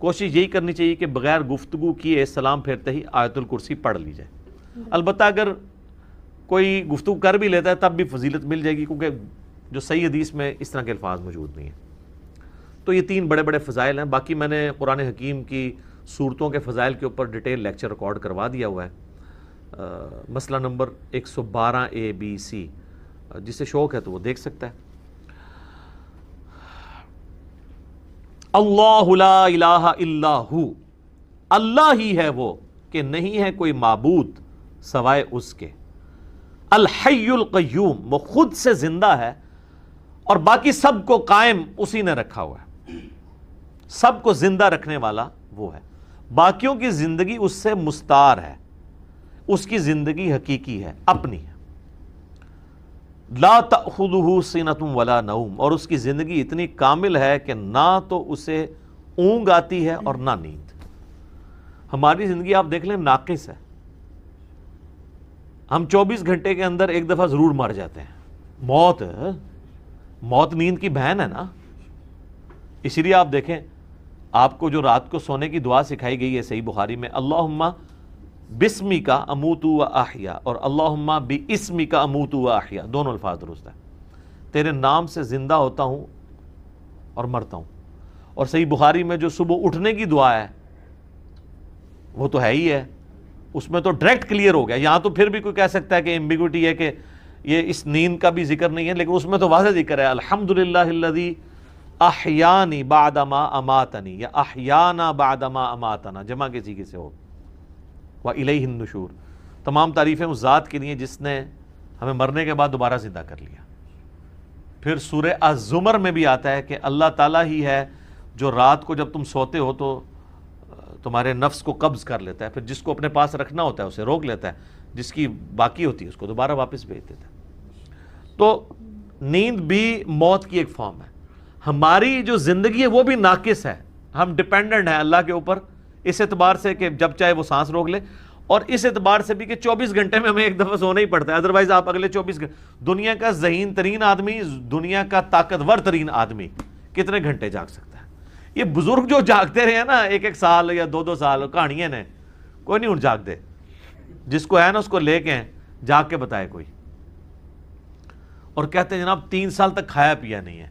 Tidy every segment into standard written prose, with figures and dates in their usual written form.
کوشش یہی کرنی چاہیے کہ بغیر گفتگو کیے سلام پھیرتے ہی آیت الکرسی پڑھ لی جائے. البتہ اگر کوئی گفتگو کر بھی لیتا ہے تب بھی فضیلت مل جائے گی، کیونکہ جو صحیح حدیث میں اس طرح کے الفاظ موجود نہیں ہیں. تو یہ 3 بڑے بڑے فضائل ہیں. باقی میں نے قرآن حکیم کی صورتوں کے فضائل کے اوپر ڈیٹیل لیکچر ریکارڈ کروا دیا ہوا ہے، مسئلہ نمبر 112A-B-C، جسے شوق ہے تو وہ دیکھ سکتا ہے. اللہ لا الہ الا ہو، اللہ ہی ہے وہ کہ نہیں ہے کوئی معبود سوائے اس کے. الحی القیوم، وہ خود سے زندہ ہے اور باقی سب کو قائم اسی نے رکھا ہوا ہے. سب کو زندہ رکھنے والا وہ ہے، باقیوں کی زندگی اس سے مستعار ہے، اس کی زندگی حقیقی ہے، اپنی ہے. لا تأخذہ سنۃ ولا نوم، اور اس کی زندگی اتنی کامل ہے کہ نہ تو اسے اونگ آتی ہے اور نہ نیند. ہماری زندگی آپ دیکھ لیں ناقص ہے، ہم 24 گھنٹے کے اندر ایک دفعہ ضرور مر جاتے ہیں. موت نیند کی بہن ہے نا. اسی لیے آپ دیکھیں آپ کو جو رات کو سونے کی دعا سکھائی گئی ہے صحیح بخاری میں، اللہم بسمک اموت و احیا، اور اللہم باسمک اموت و احیا، دونوں الفاظ درست ہیں. تیرے نام سے زندہ ہوتا ہوں اور مرتا ہوں. اور صحیح بخاری میں جو صبح اٹھنے کی دعا ہے وہ تو ہے ہی ہے، اس میں تو ڈائریکٹ کلیئر ہو گیا. یہاں تو پھر بھی کوئی کہہ سکتا ہے کہ ایمبیگوٹی ہے کہ یہ اس نیند کا بھی ذکر نہیں ہے، لیکن اس میں تو واضح ذکر ہے، الحمدللہ الذی احیانی بعد ما اماتنی، یا احیانا بعد ما اماتنا، جمع کے سیغے سے ہو، وَإِلَيْهِ النُّشُورُ. تمام تعریفیں اس ذات کے لیے جس نے ہمیں مرنے کے بعد دوبارہ زندہ کر لیا. پھر سورہ الزمر میں بھی آتا ہے کہ اللہ تعالیٰ ہی ہے جو رات کو جب تم سوتے ہو تو تمہارے نفس کو قبض کر لیتا ہے، پھر جس کو اپنے پاس رکھنا ہوتا ہے اسے روک لیتا ہے، جس کی باقی ہوتی ہے اس کو دوبارہ واپس بھیج دیتا ہے. تو نیند بھی موت کی ایک فارم ہے. ہماری جو زندگی ہے وہ بھی ناقص ہے، ہم ڈیپینڈنٹ ہیں اللہ کے اوپر اس اعتبار سے کہ جب چاہے وہ سانس روک لے، اور اس اعتبار سے بھی کہ 24 گھنٹے میں ہمیں ایک دفعہ سونا ہی پڑتا ہے، ادروائز آپ اگلے 24 گھنٹے. دنیا کا ذہین ترین آدمی، دنیا کا طاقتور ترین آدمی کتنے گھنٹے جاگ سکتا ہے؟ یہ بزرگ جو جاگتے رہے ہیں نا 1-1 سال یا 2-2 سال، کہانیاں نے کوئی نہیں اٹھ جاگ دے. جس کو ہے نا اس کو لے کے جاگ کے بتائے کوئی. اور کہتے ہیں جناب 3 سال تک کھایا پیا نہیں ہے.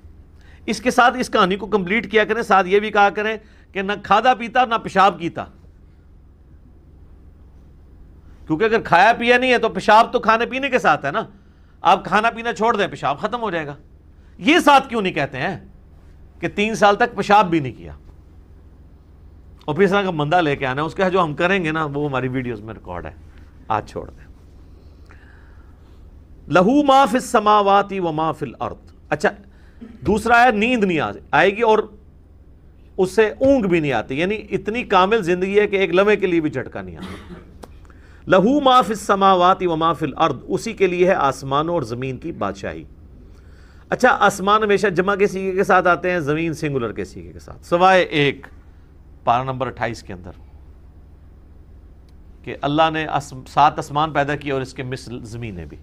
اس کے ساتھ اس کہانی کو کمپلیٹ کیا کریں، ساتھ یہ بھی کہا کریں کہ نہ کھادا پیتا نہ پیشاب کیتا، کیونکہ اگر کھایا پیا نہیں ہے تو پیشاب تو کھانے پینے کے ساتھ ہے نا. آپ کھانا پینا چھوڑ دیں پیشاب ختم ہو جائے گا. یہ ساتھ کیوں نہیں کہتے ہیں کہ 3 سال تک پیشاب بھی نہیں کیا، اور پھر اس طرح کا بندہ لے کے آنا ہے، اس کا جو ہم کریں گے نا وہ ہماری ویڈیوز میں ریکارڈ ہے، آج چھوڑ دیں. لہو ما فی السماوات و ما فی الارض. اچھا دوسرا ہے نیند نہیں آئے گی اور اس سے اونگ بھی نہیں آتی، یعنی اتنی کامل زندگی ہے کہ ایک لمحے کے لیے بھی جھٹکا نہیں آتا. لہو ما فی السماوات و ما فی الارض، اسی کے لیے ہے آسمانوں اور زمین کی بادشاہی. اچھا آسمان ہمیشہ جمع کے سیغے کے ساتھ آتے ہیں، زمین سنگولر کے سیغے کے ساتھ، سوائے ایک پارہ نمبر 28 کے اندر کہ اللہ نے 7 آسمان پیدا کیے اور اس کے مثل زمینیں بھی.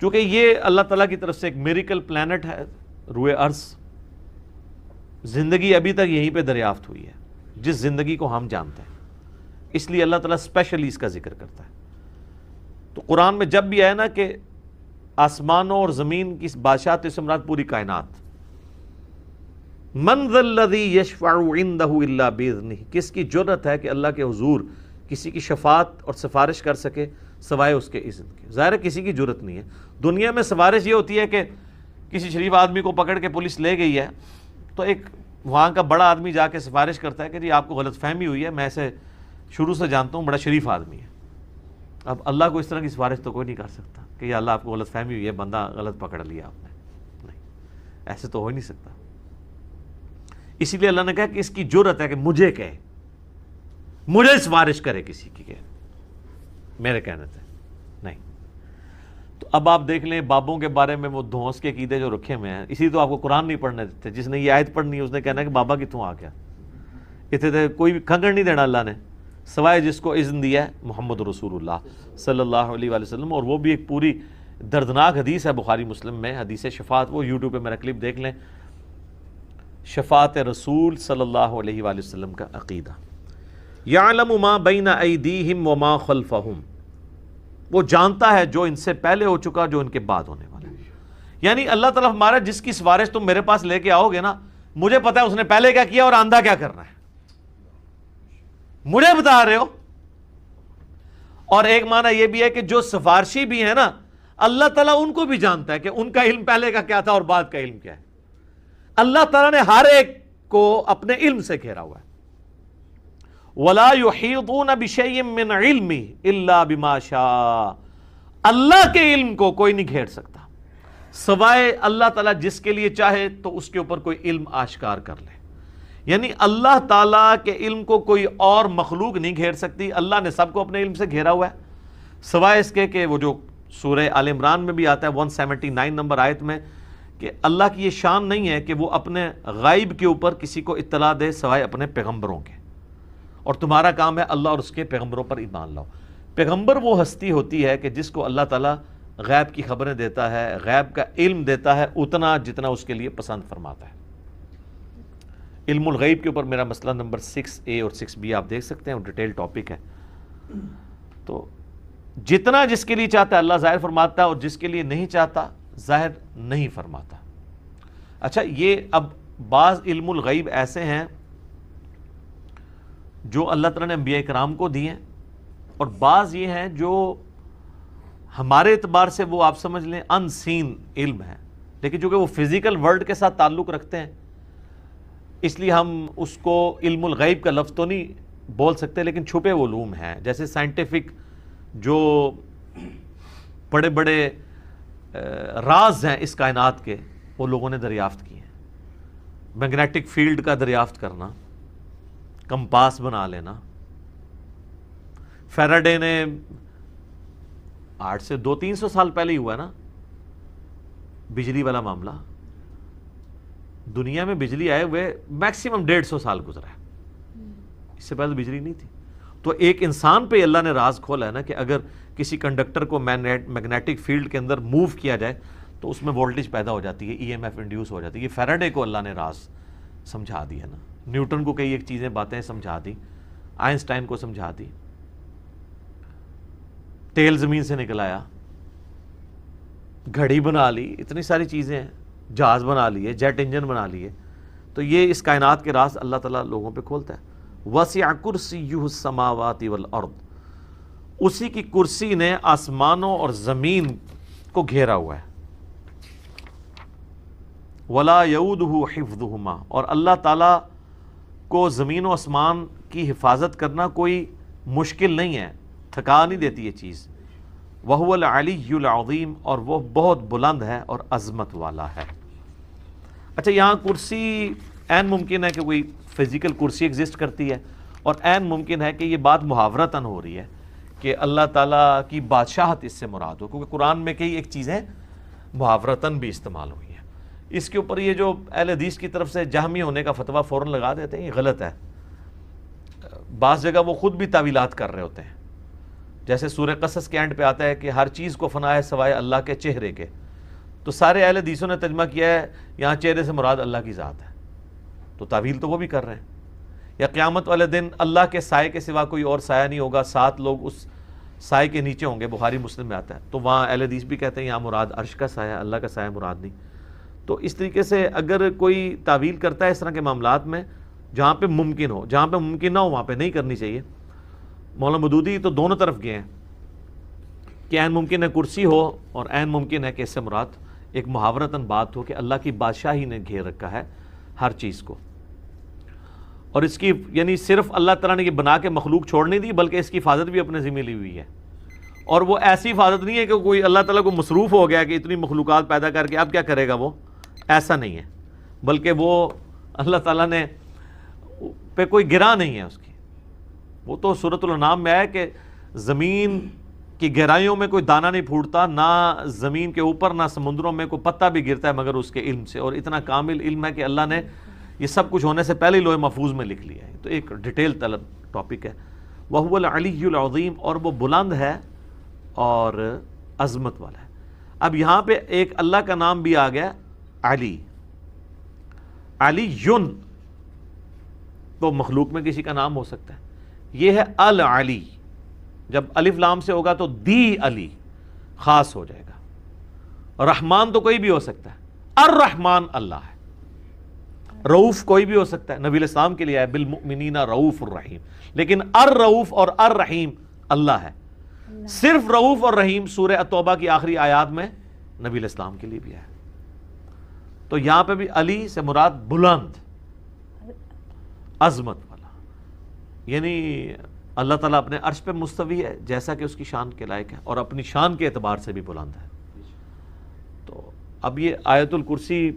چونکہ یہ اللہ تعالیٰ کی طرف سے ایک میریکل پلانٹ ہے روئے ارض، زندگی ابھی تک یہیں پہ دریافت ہوئی ہے جس زندگی کو ہم جانتے ہیں، اس لیے اللہ تعالیٰ اسپیشلی اس کا ذکر کرتا ہے. تو قرآن میں جب بھی آیا نا کہ آسمانوں اور زمین کی بادشاہت سے مراد پوری کائنات. من ذا الذی یشفع عندہ الا باذنہ، کس کی جرأت ہے کہ اللہ کے حضور کسی کی شفاعت اور سفارش کر سکے سوائے اس کے اذن کے. ظاہر ہے کسی کی جرأت نہیں ہے. دنیا میں سفارش یہ ہوتی ہے کہ کسی شریف آدمی کو پکڑ کے پولیس لے گئی ہے تو ایک وہاں کا بڑا آدمی جا کے سفارش کرتا ہے کہ جی آپ کو غلط فہمی ہوئی ہے، میں اسے شروع سے جانتا ہوں، بڑا شریف آدمی ہے. اب اللہ کو اس طرح کی سفارش تو کوئی نہیں کر سکتا کہ یا اللہ آپ کو غلط فہمی ہوئی ہے، بندہ غلط پکڑ لیا آپ نے. نہیں، ایسے تو ہو ہی نہیں سکتا. اسی لیے اللہ نے کہا کہ اس کی جرأت ہے کہ مجھے کہے، مجھے سفارش کرے کسی کی، کہ میرے کہنے سے نہیں. تو اب آپ دیکھ لیں بابوں کے بارے میں وہ دھونس کے عقیدے جو رکھے ہوئے ہیں، اسی تو آپ کو قرآن نہیں پڑھنے دیتے. جس نے یہ آیت پڑھنی ہے اس نے کہنا ہے کہ بابا کتوں آ گیا. اتنے کوئی بھی کھنگڑ نہیں دینا اللہ نے، سوائے جس کو اذن دیا ہے محمد رسول اللہ صلی اللہ علیہ وآلہ وسلم. اور وہ بھی ایک پوری دردناک حدیث ہے بخاری مسلم میں، حدیث شفاعت. وہ یوٹیوب پہ میرا کلپ دیکھ لیں. شفاعت رسول صلی اللہ علیہ وآلہ وسلم کا عقیدہ۔ یعلم ما بین ایدیہم وما خلفہم، وہ جانتا ہے جو ان سے پہلے ہو چکا، جو ان کے بعد ہونے والا ہے۔ یعنی اللہ تعالیٰ ہمارا جس کی سفارش تم میرے پاس لے کے آؤ گے نا، مجھے پتا ہے اس نے پہلے کیا کیا اور آندہ کیا کرنا ہے، مجھے بتا رہے ہو۔ اور ایک معنی یہ بھی ہے کہ جو سفارشی بھی ہے نا، اللہ تعالیٰ ان کو بھی جانتا ہے کہ ان کا علم پہلے کا کیا تھا اور بعد کا علم کیا ہے۔ اللہ تعالیٰ نے ہر ایک کو اپنے علم سے گھیرا ہوا ہے۔ وَلَا يُحِيطُونَ بِشَيْءٍ مِّنْ عِلْمِهِ إِلَّا بِمَا شَاءَ، اللہ کے علم کو کوئی نہیں گھیر سکتا سوائے اللہ تعالیٰ جس کے لیے چاہے تو اس کے اوپر کوئی علم آشکار کر لے۔ یعنی اللہ تعالیٰ کے علم کو کوئی اور مخلوق نہیں گھیر سکتی، اللہ نے سب کو اپنے علم سے گھیرا ہوا ہے، سوائے اس کے کہ وہ جو سورہ آل عمران میں بھی آتا ہے 179 نمبر آیت میں، کہ اللہ کی یہ شان نہیں ہے کہ وہ اپنے غائب کے اوپر کسی کو اطلاع دے سوائے اپنے پیغمبروں کے، اور تمہارا کام ہے اللہ اور اس کے پیغمبروں پر ایمان لاؤ۔ پیغمبر وہ ہستی ہوتی ہے کہ جس کو اللہ تعالیٰ غیب کی خبریں دیتا ہے، غیب کا علم دیتا ہے اتنا جتنا اس کے لیے پسند فرماتا ہے۔ علم الغیب کے اوپر میرا مسئلہ نمبر 6A اور 6B آپ دیکھ سکتے ہیں، وہ ڈیٹیل ٹاپک ہے۔ تو جتنا جس کے لیے چاہتا ہے اللہ ظاہر فرماتا ہے، اور جس کے لیے نہیں چاہتا ظاہر نہیں فرماتا۔ اچھا، یہ اب بعض علم الغیب ایسے ہیں جو اللہ تعالیٰ نے انبیاء کرام کو دیے ہیں، اور بعض یہ ہیں جو ہمارے اعتبار سے وہ آپ سمجھ لیں ان سین علم ہے، لیکن چونکہ وہ فزیکل ورلڈ کے ساتھ تعلق رکھتے ہیں اس لیے ہم اس کو علم الغیب کا لفظ تو نہیں بول سکتے، لیکن چھپے علوم ہیں۔ جیسے سائنٹیفک جو بڑے بڑے راز ہیں اس کائنات کے، وہ لوگوں نے دریافت کیے ہیں۔ میگنیٹک فیلڈ کا دریافت کرنا، کمپاس بنا لینا، فیراڈے نے 800 سے 200-300 سال پہلے ہی ہوا نا بجلی والا معاملہ۔ دنیا میں بجلی آئے ہوئے میکسیمم 150 سال گزرا ہے، اس سے پہلے بجلی نہیں تھی۔ تو ایک انسان پہ اللہ نے راز کھولا ہے نا کہ اگر کسی کنڈکٹر کو میگنیٹک فیلڈ کے اندر موو کیا جائے تو اس میں وولٹیج پیدا ہو جاتی ہے، EMF انڈیوس ہو جاتی ہے۔ یہ فیراڈے کو اللہ نے راز سمجھا دیا نا، نیوٹن کو کئی ایک چیزیں باتیں سمجھا دی، آئنسٹائن کو سمجھا دی، تیل زمین سے نکل آیا، گھڑی بنا لی، اتنی ساری چیزیں ہیں، جہاز بنا لیے، جیٹ انجن بنا لیے۔ تو یہ اس کائنات کے راز اللہ تعالیٰ لوگوں پہ کھولتا ہے۔ وسع کرسیہ السماوات والارض، اسی کی کرسی نے آسمانوں اور زمین کو گھیرا ہوا ہے۔ ولا یؤودہ حفظہما، اور اللہ تعالیٰ کو زمین و آسمان کی حفاظت کرنا کوئی مشکل نہیں ہے، تھکا نہیں دیتی یہ چیز۔ وہو العلی العظیم، اور وہ بہت بلند ہے اور عظمت والا ہے۔ اچھا، یہاں کرسی عین ممکن ہے کہ کوئی فزیکل کرسی ایگزسٹ کرتی ہے، اور عین ممکن ہے کہ یہ بات محاورتاً ہو رہی ہے کہ اللہ تعالیٰ کی بادشاہت اس سے مراد ہو، کیونکہ قرآن میں کئی ایک چیزیں محاورتاً بھی استعمال ہوئی ہیں۔ اس کے اوپر یہ جو اہل حدیث کی طرف سے جہمی ہونے کا فتویٰ فوراً لگا دیتے ہیں، یہ غلط ہے۔ بعض جگہ وہ خود بھی تعویلات کر رہے ہوتے ہیں، جیسے سورہ قصص کے اینڈ پہ آتا ہے کہ ہر چیز کو فنا ہے سوائے اللہ کے چہرے کے، تو سارے اہل حدیثوں نے ترجمہ کیا ہے یہاں چہرے سے مراد اللہ کی ذات ہے، تو تعویل تو وہ بھی کر رہے ہیں۔ یا قیامت والے دن اللہ کے سائے کے سوا کوئی اور سایہ نہیں ہوگا، 7 لوگ اس سائے کے نیچے ہوں گے، بخاری مسلم میں آتا ہے، تو وہاں اہل حدیث بھی کہتے ہیں یہاں مراد عرش کا سایہ، اللہ کا سایہ مراد نہیں۔ تو اس طریقے سے اگر کوئی تعویل کرتا ہے اس طرح کے معاملات میں، جہاں پہ ممکن ہو، جہاں پہ ممکن نہ ہو وہاں پہ نہیں کرنی چاہیے۔ مولانا مودودی تو دونوں طرف گئے ہیں کہ عین ممکن ہے کرسی ہو، اور عین ممکن ہے کہ اس سے مراد ایک محاورتاً بات ہو کہ اللہ کی بادشاہی نے گھیر رکھا ہے ہر چیز کو، اور اس کی یعنی صرف اللہ تعالیٰ نے یہ بنا کے مخلوق چھوڑ نہیں دی، بلکہ اس کی حفاظت بھی اپنے ذمہ لی ہوئی ہے۔ اور وہ ایسی حفاظت نہیں ہے کہ کوئی اللہ تعالیٰ کو مصروف ہو گیا کہ اتنی مخلوقات پیدا کر کے اب کیا کرے گا، وہ ایسا نہیں ہے، بلکہ وہ اللہ تعالیٰ نے پہ کوئی گرا نہیں ہے اس کی۔ وہ تو سورۃ الانعام میں ہے کہ زمین کی گہرائیوں میں کوئی دانہ نہیں پھوٹتا، نہ زمین کے اوپر نہ سمندروں میں کوئی پتا بھی گرتا ہے مگر اس کے علم سے، اور اتنا کامل علم ہے کہ اللہ نے یہ سب کچھ ہونے سے پہلے ہی لوح محفوظ میں لکھ لیا ہے۔ تو ایک ڈیٹیل طلب ٹاپک ہے۔ وَهُوَ الْعَلِيُّ الْعَظِيمُ، اور وہ بلند ہے اور عظمت والا ہے۔ اب یہاں پہ ایک اللہ کا نام بھی آ گیا علی۔ علیٌ تو مخلوق میں کسی کا نام ہو سکتا ہے. یہ ہے العلی، جب الف لام سے ہوگا تو دی علی خاص ہو جائے گا. رحمان تو کوئی بھی ہو سکتا ہے، الرحمن اللہ ہے. رؤوف کوئی بھی ہو سکتا ہے، نبی علیہ السلام کے لیے ہے بالمؤمنین رؤوف الرحیم، لیکن الرؤوف اور الرحیم اللہ ہے. صرف رؤوف اور رحیم سورہ التوبہ کی آخری آیات میں نبی علیہ السلام کے لیے بھی ہے. تو یہاں پہ بھی علی سے مراد بلند، عظمت والا، یعنی اللہ تعالیٰ اپنے عرش پہ مستوی ہے جیسا کہ اس کی شان کے لائق ہے، اور اپنی شان کے اعتبار سے بھی بلند ہے. تو اب یہ آیت الکرسی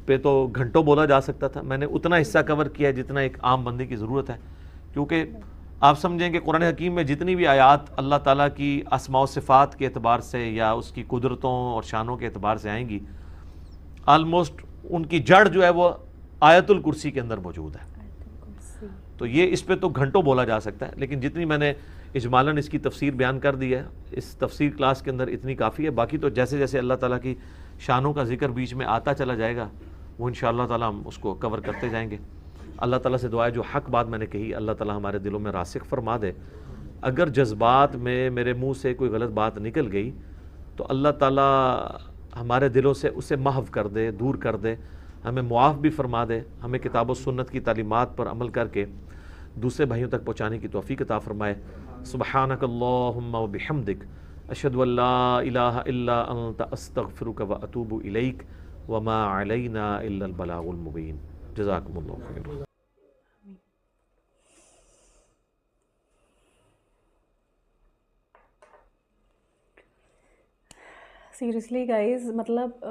پہ تو گھنٹوں بولا جا سکتا تھا. میں نے اتنا حصہ کور کیا جتنا ایک عام بندے کی ضرورت ہے، کیونکہ آپ سمجھیں کہ قرآن حکیم میں جتنی بھی آیات اللہ تعالیٰ کی اسماء و صفات کے اعتبار سے یا اس کی قدرتوں اور شانوں کے اعتبار سے آئیں گی، آلموسٹ ان کی جڑ جو ہے وہ آیت الکرسی کے اندر موجود ہے. تو یہ اس پہ تو گھنٹوں بولا جا سکتا ہے، لیکن جتنی میں نے اجمالاً اس کی تفسیر بیان کر دی ہے، اس تفسیر کلاس کے اندر اتنی کافی ہے. باقی تو جیسے جیسے اللہ تعالیٰ کی شانوں کا ذکر بیچ میں آتا چلا جائے گا وہ انشاءاللہ تعالیٰ ہم اس کو کور کرتے جائیں گے. اللہ تعالیٰ سے دعا ہے جو حق بات میں نے کہی اللہ تعالیٰ ہمارے دلوں میں راسخ فرما دے. اگر جذبات میں میرے منہ سے کوئی غلط بات نکل گئی تو اللہ تعالیٰ ہمارے دلوں سے اسے محو کر دے، دور کر دے، ہمیں معاف بھی فرما دے، ہمیں کتاب و سنت کی تعلیمات پر عمل کر کے دوسرے بھائیوں تک پہنچانے کی توفیق عطا فرمائے. سبحانک اللہم و بحمدک، اشہد ان لا الہ الا انت، استغفرک و اتوب الیک، وما علینا الا البلاغ المبین. جزاکم اللہ خیر. سیریسلی گائز، مطلب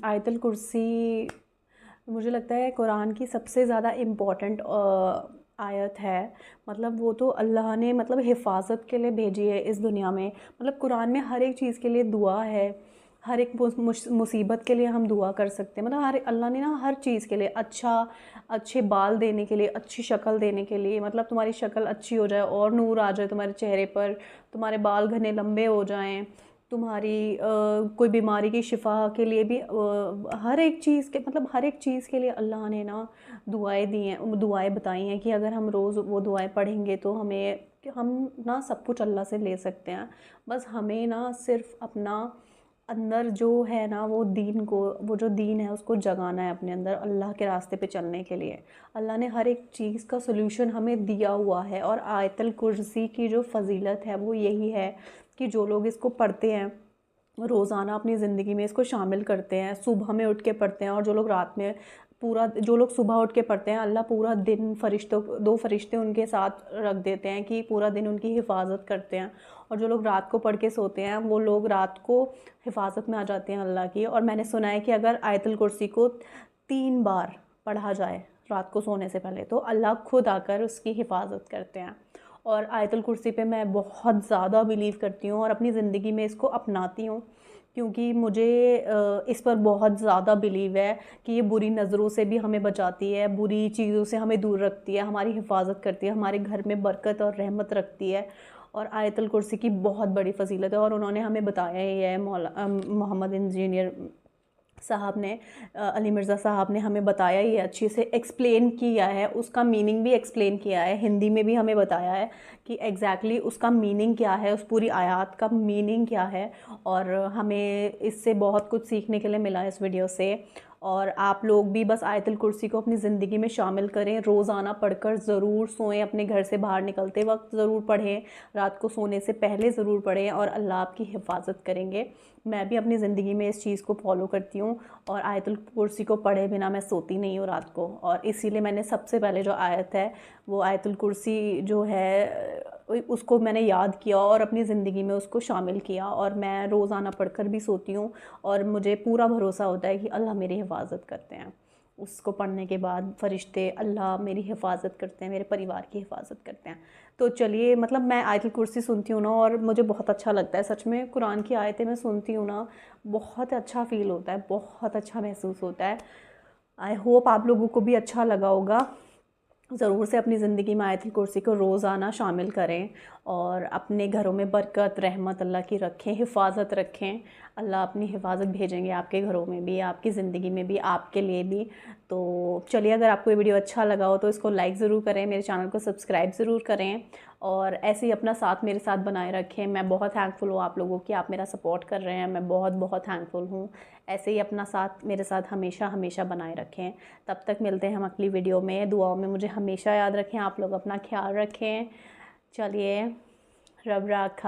آیت الکرسی مجھے لگتا ہے قرآن کی سب سے زیادہ امپورٹنٹ آیت ہے. مطلب وہ تو اللہ نے مطلب حفاظت کے لیے بھیجی ہے اس دنیا میں. مطلب قرآن میں ہر ایک چیز کے لیے دعا ہے، ہر ایک مصیبت کے لیے ہم دعا کر سکتے ہیں. مطلب اللہ نے نا ہر چیز کے لیے اچھے بال دینے کے لیے، اچھی شکل دینے کے لیے، مطلب تمہاری شکل اچھی ہو جائے اور نور آ جائے تمہارے چہرے پر، تمہارے بال گھنے لمبے ہو جائیں، تمہاری کوئی بیماری کی شفا کے لیے بھی، ہر ایک چیز کے مطلب ہر ایک چیز کے لیے اللہ نے نا دعائیں دی ہیں، دعائیں بتائی ہیں کہ اگر ہم روز وہ دعائیں پڑھیں گے تو ہم نا سب کچھ اللہ سے لے سکتے ہیں. بس ہمیں نا صرف اپنا اندر جو ہے نا وہ جو دین ہے اس کو جگانا ہے اپنے اندر اللہ کے راستے پہ چلنے کے لیے. اللہ نے ہر ایک چیز کا سلوشن ہمیں دیا ہوا ہے. اور آیت الکرسی کی جو فضیلت ہے وہ یہی ہے کہ جو لوگ اس کو پڑھتے ہیں روزانہ اپنی زندگی میں اس کو شامل کرتے ہیں، صبح میں اٹھ کے پڑھتے ہیں، اور جو لوگ رات میں جو لوگ صبح اٹھ کے پڑھتے ہیں اللہ پورا دن دو فرشتے ان کے ساتھ رکھ دیتے ہیں کہ پورا دن ان کی حفاظت کرتے ہیں. اور جو لوگ رات کو پڑھ کے سوتے ہیں وہ لوگ رات کو حفاظت میں آ جاتے ہیں اللہ کی. اور میں نے سنا ہے کہ اگر آیت الکرسی کو 3 بار پڑھا جائے رات کو سونے سے پہلے تو اللہ خود آ کر اس کی حفاظت کرتے ہیں. اور آیت الکرسی پہ میں بہت زیادہ بلیو کرتی ہوں اور اپنی زندگی میں اس کو اپناتی ہوں، کیونکہ مجھے اس پر بہت زیادہ بلیو ہے کہ یہ بری نظروں سے بھی ہمیں بچاتی ہے، بری چیزوں سے ہمیں دور رکھتی ہے، ہماری حفاظت کرتی ہے، ہمارے گھر میں برکت اور رحمت رکھتی ہے. اور آیت الکرسی کی بہت بڑی فضیلت ہے اور انہوں نے ہمیں بتایا ہی ہے. محمد انجینئر صاحب نے، علی مرزا صاحب نے ہمیں بتایا ہی ہے، اچھے سے ایکسپلین کیا ہے، اس کا میننگ بھی ایکسپلین کیا ہے، ہندی میں بھی ہمیں بتایا ہے کہ ایگزیکٹلی اس کا میننگ کیا ہے، اس پوری آیات کا میننگ کیا ہے. اور ہمیں اس سے بہت کچھ سیکھنے کے لیے ملا اس ویڈیو سے. اور آپ لوگ بھی بس آیت الکرسی کو اپنی زندگی میں شامل کریں، روزانہ پڑھ کر ضرور سوئیں، اپنے گھر سے باہر نکلتے وقت ضرور پڑھیں، رات کو سونے سے پہلے ضرور پڑھیں، اور اللہ آپ کی حفاظت کریں گے. میں بھی اپنی زندگی میں اس چیز کو فالو کرتی ہوں اور آیت الکرسی کو پڑھے بنا میں سوتی نہیں ہوں رات کو. اور اسی لیے میں نے سب سے پہلے جو آیت ہے وہ آیت الکرسی جو ہے اس کو میں نے یاد کیا اور اپنی زندگی میں اس کو شامل کیا، اور میں روزانہ پڑھ کر بھی سوتی ہوں. اور مجھے پورا بھروسہ ہوتا ہے کہ اللہ میری حفاظت کرتے ہیں. اس کو پڑھنے کے بعد فرشتے اللہ میری حفاظت کرتے ہیں، میرے پریوار کی حفاظت کرتے ہیں. تو چلیے، مطلب میں آیت الکرسی سنتی ہوں نا اور مجھے بہت اچھا لگتا ہے. سچ میں قرآن کی آیتیں میں سنتی ہوں نا بہت اچھا فیل ہوتا ہے، بہت اچھا محسوس ہوتا ہے. آئی ہوپ آپ لوگوں کو بھی اچھا لگا ہوگا. ضرور سے اپنی زندگی میں آیت الکرسی کو روزانہ شامل کریں اور اپنے گھروں میں برکت رحمت اللہ کی رکھیں، حفاظت رکھیں. اللہ اپنی حفاظت بھیجیں گے آپ کے گھروں میں بھی، آپ کی زندگی میں بھی، آپ کے لیے بھی. تو چلیے، اگر آپ کو یہ ویڈیو اچھا لگا ہو تو اس کو لائک ضرور کریں، میرے چینل کو سبسکرائب ضرور کریں، اور ایسے ہی اپنا ساتھ میرے ساتھ بنائے رکھیں. میں بہت تھینکفل ہوں آپ لوگوں کی، آپ میرا سپورٹ کر رہے ہیں، میں بہت بہت تھینکفل ہوں. ایسے ہی اپنا ساتھ میرے ساتھ ہمیشہ ہمیشہ بنائے رکھیں. تب تک ملتے ہیں ہم اگلی ویڈیو میں. دعاؤں میں مجھے ہمیشہ یاد رکھیں. آپ لوگ اپنا خیال رکھیں. چلیے، رب راکھا.